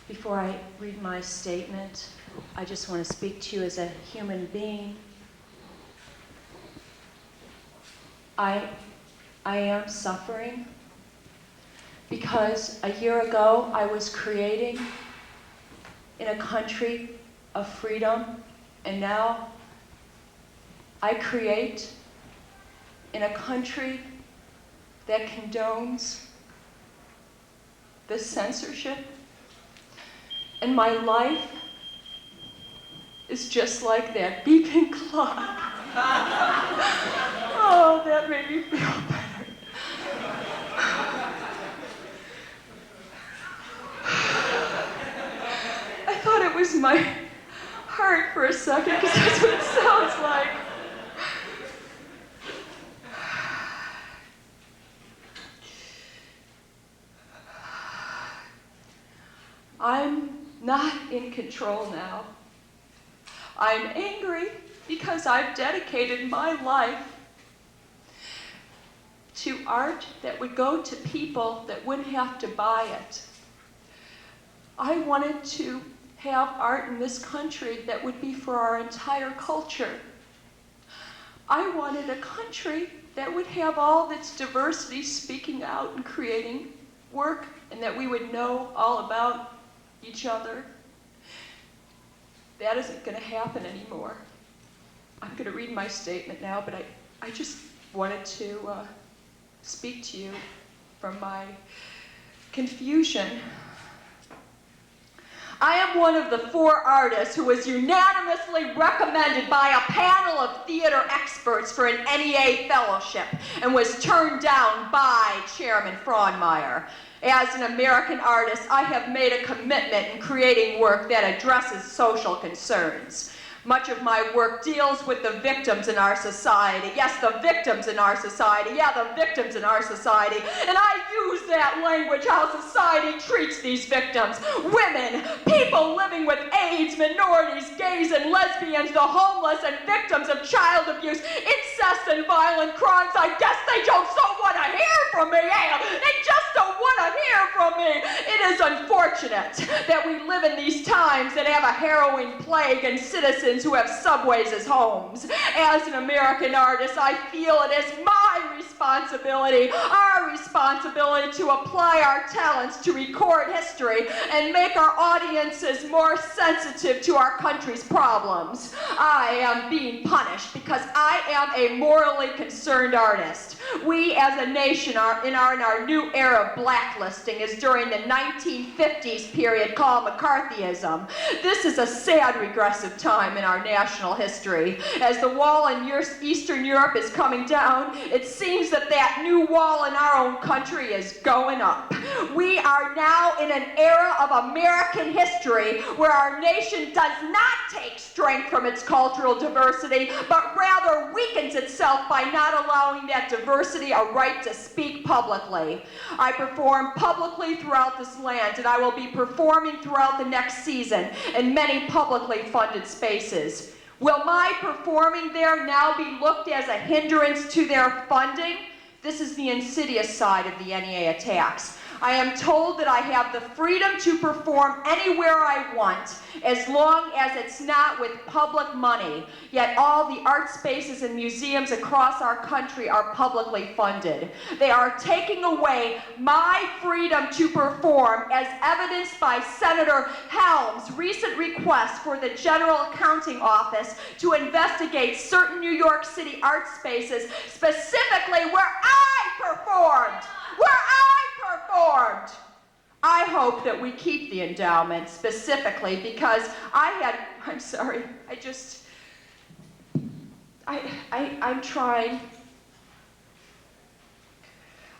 Before I read my statement, I just want to speak to you as a human being. I am suffering because a year ago I was creating in a country of freedom, and now I create in a country that condones the censorship. And my life is just like that beeping clock. Oh, that made me feel better. I thought it was my heart for a second, because that's what it sounds like. I'm not in control now. I'm angry because I've dedicated my life to art that would go to people that wouldn't have to buy it. I wanted to have art in this country that would be for our entire culture. I wanted a country that would have all of its diversity speaking out and creating work, and that we would know all about each other. That isn't going to happen anymore. I'm going to read my statement now, but I just wanted to speak to you from my confusion. I am one of the 4 artists who was unanimously recommended by a panel of theater experts for an NEA fellowship and was turned down by Chairman Fraunmeyer. As an American artist, I have made a commitment in creating work that addresses social concerns. Much of my work deals with the victims in our society. Yes, the victims in our society. Yeah, the victims in our society. And I use that language, how society treats these victims. Women, people living with AIDS, minorities, gays and lesbians, the homeless and victims of child abuse, incest and violent crimes. I guess they just don't want to hear from me. They just don't want to hear from me. It is unfortunate that we live in these times that have a harrowing plague and citizens who have subways as homes. As an American artist, I feel it is my responsibility, our responsibility, to apply our talents to record history and make our audiences more sensitive to our country's problems. I am being punished because I am a morally concerned artist. We as a nation are in our new era of blacklisting is during the 1950s period called McCarthyism. This is a sad, regressive time in our national history. As the wall in Eastern Europe is coming down, it seems that that new wall in our own country is going up. We are now in an era of American history where our nation does not take strength from its cultural diversity, but rather weakens itself by not allowing that diversity a right to speak publicly. I perform publicly throughout this land, and I will be performing throughout the next season in many publicly funded spaces. Will my performing there now be looked as a hindrance to their funding? This is the insidious side of the NEA attacks. I am told that I have the freedom to perform anywhere I want, as long as it's not with public money. Yet all the art spaces and museums across our country are publicly funded. They are taking away my freedom to perform, as evidenced by Senator Helms' recent request for the General Accounting Office to investigate certain New York City art spaces, specifically where I performed. I hope that we keep the endowment specifically because I'm trying.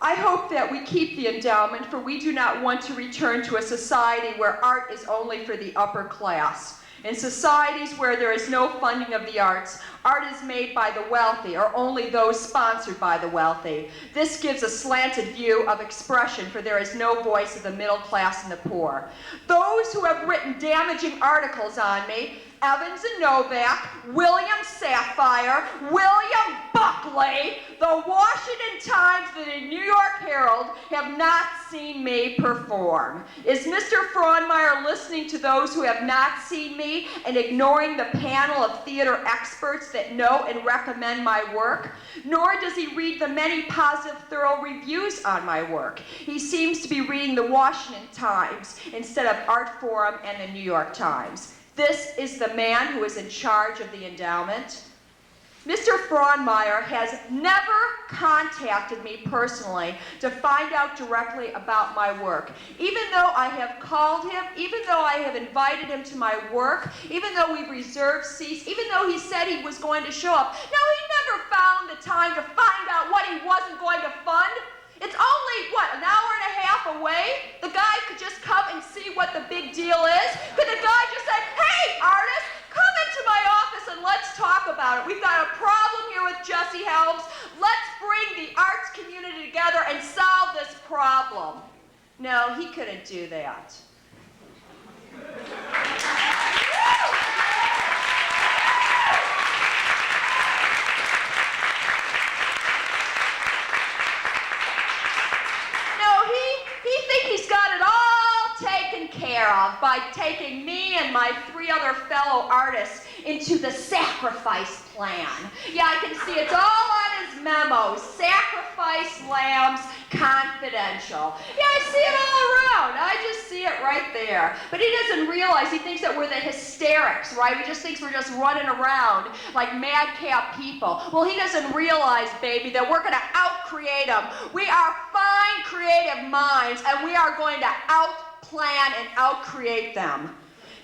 I hope that we keep the endowment, for we do not want to return to a society where art is only for the upper class. In societies where there is no funding of the arts, art is made by the wealthy or only those sponsored by the wealthy. This gives a slanted view of expression, for there is no voice of the middle class and the poor. Those who have written damaging articles on me Evans and Novak, William Sapphire, William Buckley, the Washington Times, and the New York Herald have not seen me perform. Is Mr. Fraunmeyer listening to those who have not seen me and ignoring the panel of theater experts that know and recommend my work? Nor does he read the many positive, thorough reviews on my work. He seems to be reading the Washington Times instead of Art Forum and the New York Times. This is the man who is in charge of the endowment. Mr. Fraunmeyer has never contacted me personally to find out directly about my work. Even though I have called him, even though I have invited him to my work, even though we've reserved seats, even though he said he was going to show up. No, he never found the time to find out what he wasn't going to fund. It's only, what, an hour and a half away? The guy could just come and see what the big deal is? Could the guy just say, hey, artist, come into my office and let's talk about it. We've got a problem here with Jesse Helms. Let's bring the arts community together and solve this problem. No, he couldn't do that. He's got it all taken care of by taking me and my 3 other fellow artists into the sacrifice plan. Yeah, I can see it's all on his memos. Sacrifice lambs, confidential. Yeah, I see it all around. I just see it right there. But he doesn't realize, he thinks that we're the hysterics, right? He just thinks we're just running around like madcap people. Well, he doesn't realize, baby, that we're going to out-create him. We are fine creative minds, and we are going to out-plan and out-create them.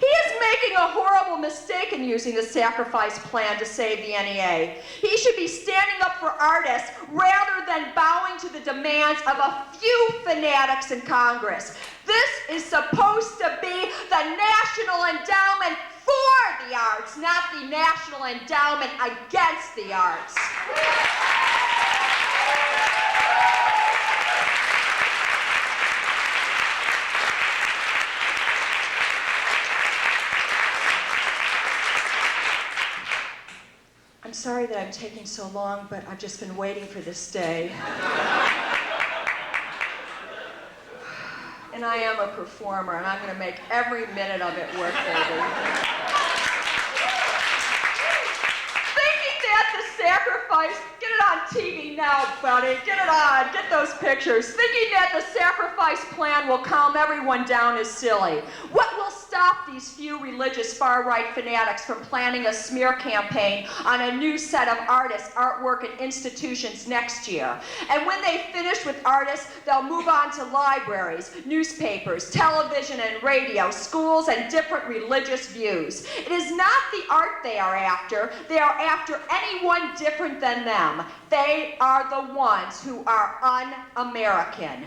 He is making a horrible mistake in using the sacrifice plan to save the NEA. He should be standing up for artists rather than bowing to the demands of a few fanatics in Congress. This is supposed to be the National Endowment for the arts, not the National Endowment against the arts. I'm sorry that I'm taking so long, but I've just been waiting for this day. And I am a performer, and I'm going to make every minute of it work, baby. Thinking that the sacrifice, get it on TV now, buddy, get it on, get those pictures. Thinking that the sacrifice plan will calm everyone down is silly. What will stop these few religious far-right fanatics from planning a smear campaign on a new set of artists, artwork, and institutions next year? And when they finish with artists, they'll move on to libraries, newspapers, television and radio, schools, and different religious views. It is not the art they are after after anyone different than them. They are the ones who are un-American.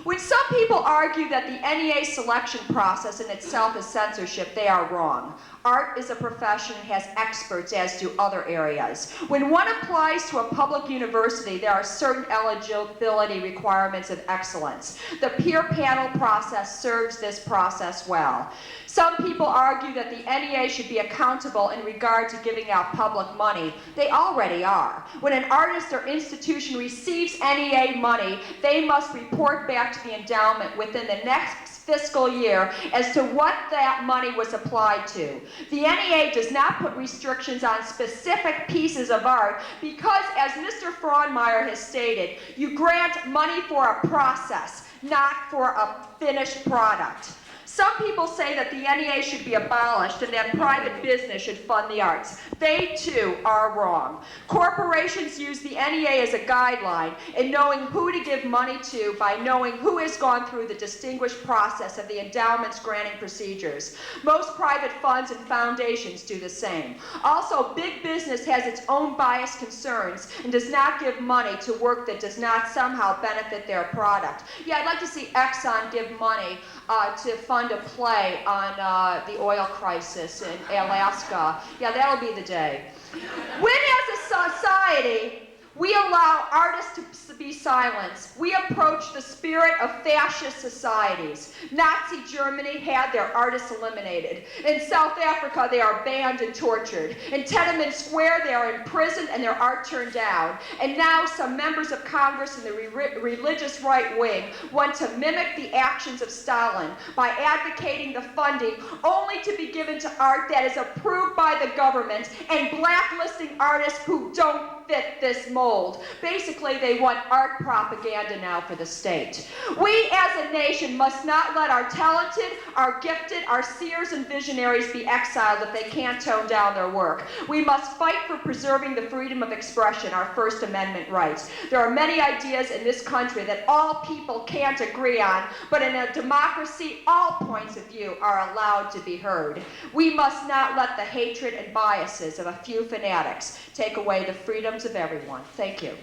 When some people argue that the NEA selection process in itself is censorship, they are wrong. Art is a profession and has experts, as do other areas. When one applies to a public university, there are certain eligibility requirements of excellence. The peer panel process serves this process well. Some people argue that the NEA should be accountable in regard to giving out public money. They already are. When an artist or institution receives NEA money, they must report back to the endowment within the next fiscal year as to what that money was applied to. The NEA does not put restrictions on specific pieces of art because, as Mr. Fraunmeyer has stated, you grant money for a process, not for a finished product. Some people say that the NEA should be abolished and that private business should fund the arts. They, too, are wrong. Corporations use the NEA as a guideline in knowing who to give money to by knowing who has gone through the distinguished process of the endowment's granting procedures. Most private funds and foundations do the same. Also, big business has its own biased concerns and does not give money to work that does not somehow benefit their product. Yeah, I'd like to see Exxon give money to fund a play on the oil crisis in Alaska. Yeah, that'll be the day. When We allow artists to be silenced. We approach the spirit of fascist societies. Nazi Germany had their artists eliminated. In South Africa, they are banned and tortured. In Tiananmen Square, they are imprisoned and their art turned down. And now some members of Congress in the religious right wing want to mimic the actions of Stalin by advocating the funding only to be given to art that is approved by the government and blacklisting artists who don't fit this mold. Basically, they want art propaganda now for the state. We as a nation must not let our talented, our gifted, our seers and visionaries be exiled if they can't tone down their work. We must fight for preserving the freedom of expression, our First Amendment rights. There are many ideas in this country that all people can't agree on, but in a democracy, all points of view are allowed to be heard. We must not let the hatred and biases of a few fanatics take away the freedoms of everyone. Thank you.